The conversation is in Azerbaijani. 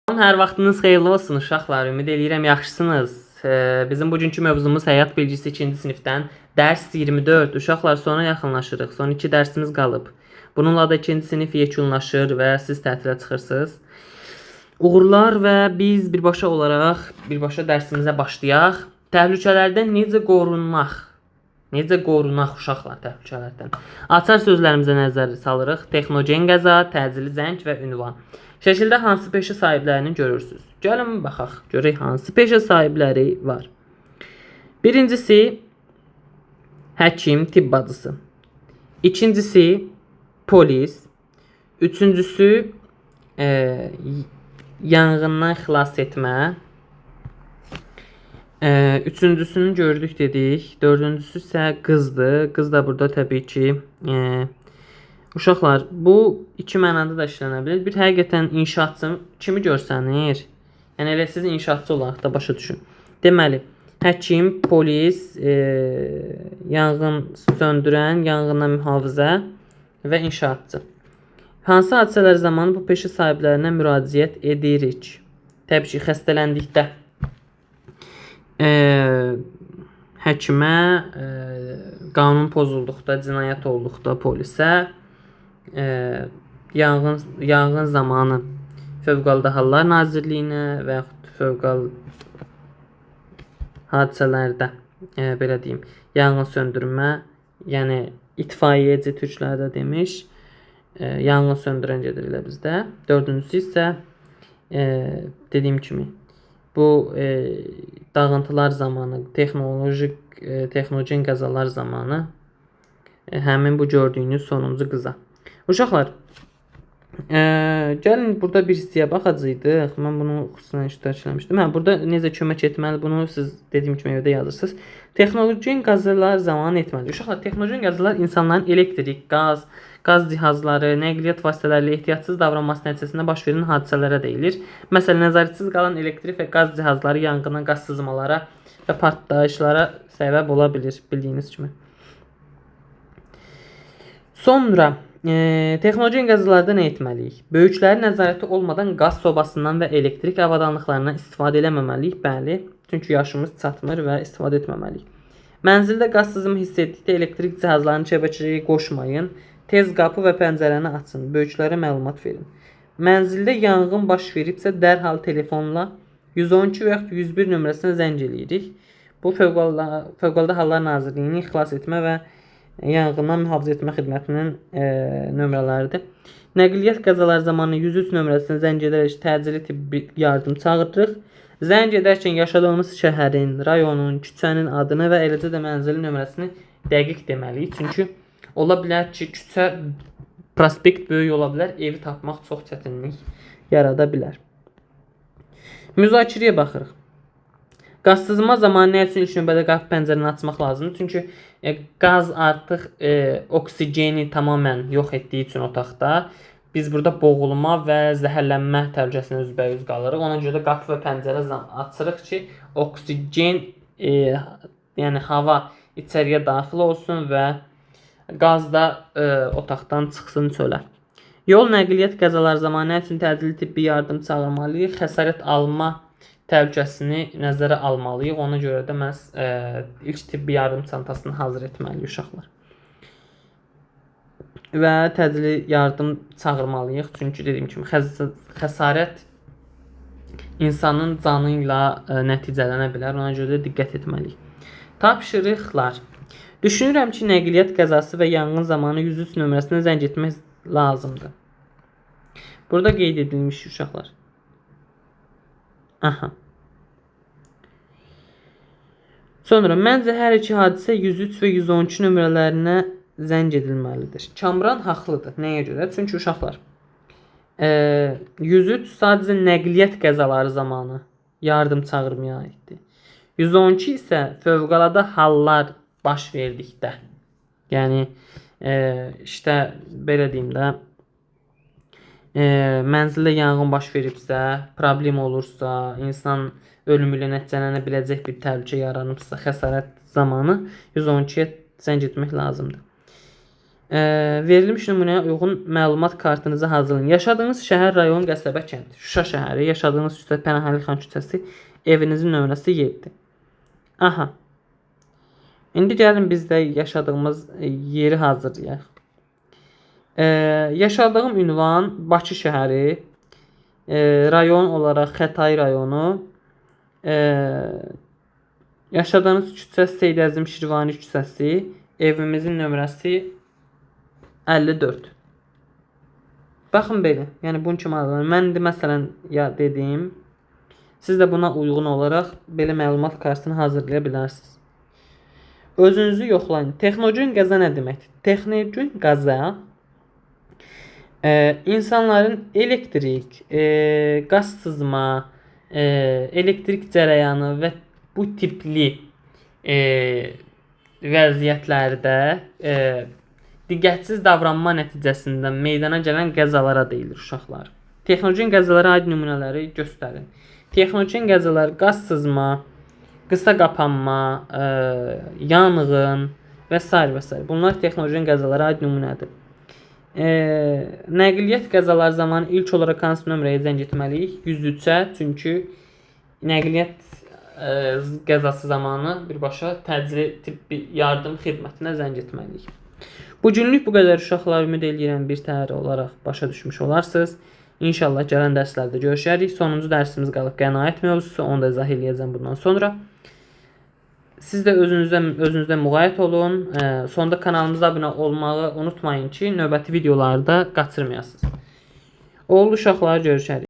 Hər vaxtınız xeyirli olsun uşaqlar. Ümid edirəm yaxşısınız. Bizim bugünkü mövzumuz həyat bilgisi 2-ci sinifdən dərs 24. Uşaqlar sona yaxınlaşırıq. Son 2 dərsimiz qalıb. Bununla da 2-ci sinif yekunlaşır və siz tətilə çıxırsınız. Uğurlar və biz birbaşa dərsimizə başlayaq. Təhlükələrdən necə qorunmaq? Necə qorunaq uşaqlar təhlükələrdən? Açar sözlərimizə nəzər salırıq. Texnogen qəza, təcili zəng və ünvan. Şəkildə hansı peşə sahiblərini görürsünüz? Gəlin baxaq, görək hansı peşə sahibləri var. Birincisi həkim, tibb bacısı. İkincisi polis. Üçüncüsü yanğından xilas etmə. Üçüncüsünü gördük dedik. Dördüncüsü isə qızdır. Qız da burada təbii ki uşaqlar, bu iki mənada da işlənə bilər. Bir həqiqətən inşaatçı kimi görsənir. Yəni elə siz inşaatçı olaraq da başa düşün. Deməli, həkim, polis, yanğın söndürən, yanğından mühafizə və inşaatçı. Hansı hadisələr zamanı bu peşə sahiblərinə müraciət edirik? Təbii ki, xəstələndikdə həkimə, qanun pozulduqda, cinayət olduqda polisə, yanğın zamanı Fövqəladə Hallar Nazirliyinə və yaxud fövqəladə hadisələrdə belə deyim, yanğın söndürmə, yəni itfaiyeci türklərdə demiş, yanğın söndürən gedir elə bizdə. Dördüncüsü isə dediyim kimi bu dağıntılar zamanı, texnogen qəzalar zamanı həmin bu gördüyünüz sonuncu qıza. Uşaqlar, gəlin burada bir hissəyə baxacaqdıq. Mən bunu xüsusən iştirak eləmişdim. Burada necə kömək etməli, bunu siz dediyim kimi evdə yazırsınız. Texnogen qəzalar zamanı etməli. Uşaqlar, texnogen qəzalar insanların elektrik, qaz cihazları, nəqliyyat vasitələri ilə ehtiyatsız davranması nəticəsində baş verən hadisələrə deyilir. Məsələn, nəzarətsiz qalan elektrik və qaz cihazları yanğına, qaz sızmalara və partlayışlara səbəb ola bilir, bildiyiniz kimi. Sonra texnogen qəzalarda nə etməliyik? Böyüklərin nəzarəti olmadan qaz sobasından və elektrik avadanlıqlarından istifadə eləməməliyik. Bəli, çünki yaşımız çatmır və istifadə etməməliyik. Mənzildə qaz sızımı hiss etdikdə elektrik cihazlarını şəbəkəyə qoşmayın. Tez qapı və pəncərəni açın. Böyüklərə məlumat verin. Mənzildə yanğın baş veribsə dərhal telefonla 112 və yaxud 101 nömrəsinə zəng eləyirik. Bu Fövqəladə Hallar Nazirliyini xilas etmə və yanğından mühafizə etmə xidmətinin nömrələridir. Nəqliyyat qəzalar zamanı 103 nömrəsinə zəng edərək təcili tibbi yardım çağırırıq. Zəng edərkən yaşadığımız şəhərin, rayonun, küçənin adını və eləcə də mənzilin nömrəsini dəqiq deməliyik. Çünki ola bilər ki, küçə, prospekt böyük ola bilər, evi tapmaq çox çətinlik yarada bilər. Müzakirəyə baxırıq. Qaz sızma zamanı nə üçün ilk növbədə qapı pəncərəni açmaq lazımdır? Çünki qaz artıq oksigeni tamamən yox etdiyi üçün otaqda biz burada boğulma və zəhərlənmə təhlükəsinə üzbəyüz qalırıq. Ona görə də qapı və pəncərə açırıq ki, oksigen, yəni hava içəriyə daxil olsun və qaz da otaqdan çıxsın çölə. Yol nəqliyyat qəzalar zamanı nə üçün təcili tibbi yardım çağırmalıyıq? Xəsarət alma təhlükəsini nəzərə almalıyıq. Ona görə də məhz ilk tibbi yardım çantasını hazır etməliyik uşaqlar. Və təcili yardım çağırmalıyıq. Çünki dediyim kimi xəsarət insanın canı ilə nəticələnə bilər. Ona görə də diqqət etməliyik. Tapşırıqlar. Düşünürəm ki, nəqliyyat qəzası və yanğın zamanı 103 nömrəsinə zəng etmək lazımdır. Burada qeyd edilmiş uşaqlar. Sonra məncə hər iki hadisə 103 və 112 nömrələrinə zəng edilməlidir. Kamran haqlıdır. Nəyə görə? Çünki uşaqlar 103 sadəcə nəqliyyat qəzaları zamanı yardım çağırmaya aiddir. 112 isə fövqəladə hallar baş verdikdə. Yəni işte belə deyim də, mənzildə yanğın baş veribsə, problem olursa, insan ölümü ilə nəticələnə biləcək bir təhlükə yaranıbsa, xəsarət zamanı 112-yə zəng etmək lazımdır. Verilmiş nümunəyə uyğun məlumat kartınızı hazırlayın. Yaşadığınız şəhər, rayon, qəsəbə, kənd. Şuşa şəhəri, yaşadığınız küçə Pənahəli xan küçəsi, evinizin nömrəsi 7. Aha. İndi gəlin biz də yaşadığımız yeri hazırlayaq. Yaşadığım ünvan Bakı şəhəri, rayon olaraq Xətai rayonu, yaşadığınız küçə Seyid Əzim Şirvani küçəsi, evimizin nömrəsi 54. Baxın belə, yəni bunun kimi hazırlanır. Mən indi məsələn ya dediyim, siz də buna uyğun olaraq belə məlumat kartını hazırlaya bilərsiniz. Özünüzü yoxlayın. Texnogen qəza nə deməkdir? Texnogen qəza insanların elektrik, qaz sızma, elektrik cərəyanı və bu tipli vəziyyətlərdə diqqətsiz davranma nəticəsində meydana gələn qəzalara deyilir uşaqlar. Texnogen qəzalara aid nümunələri göstərin. Texnogen qəzalar qaz sızma, qısa qapanma, yanğın və s. və s. Bunlar texnogen qəzalara aid nümunədir. Nəqliyyat qəzaları zamanı ilk olaraq hansı nömrəyə zəng etməliyik? 103-ə, çünki nəqliyyat qəzası zamanı birbaşa təcili tibbi yardım xidmətinə zəng etməliyik. Bu günlük bu qədər uşaqlar, ümid edirəm bir təhər olaraq başa düşmüş olarsınız. İnşallah gələn dərslərdə görüşərik. Sonuncu dərsimiz qalıb qənaət mövzusu, onu da izah eləyəcəm bundan sonra. Siz də özünüzdə müğayət olun. Sonda kanalımıza abunə olmağı unutmayın ki, növbəti videolarda qaçırmayasınız. Oldu uşaqlar, görüşərik.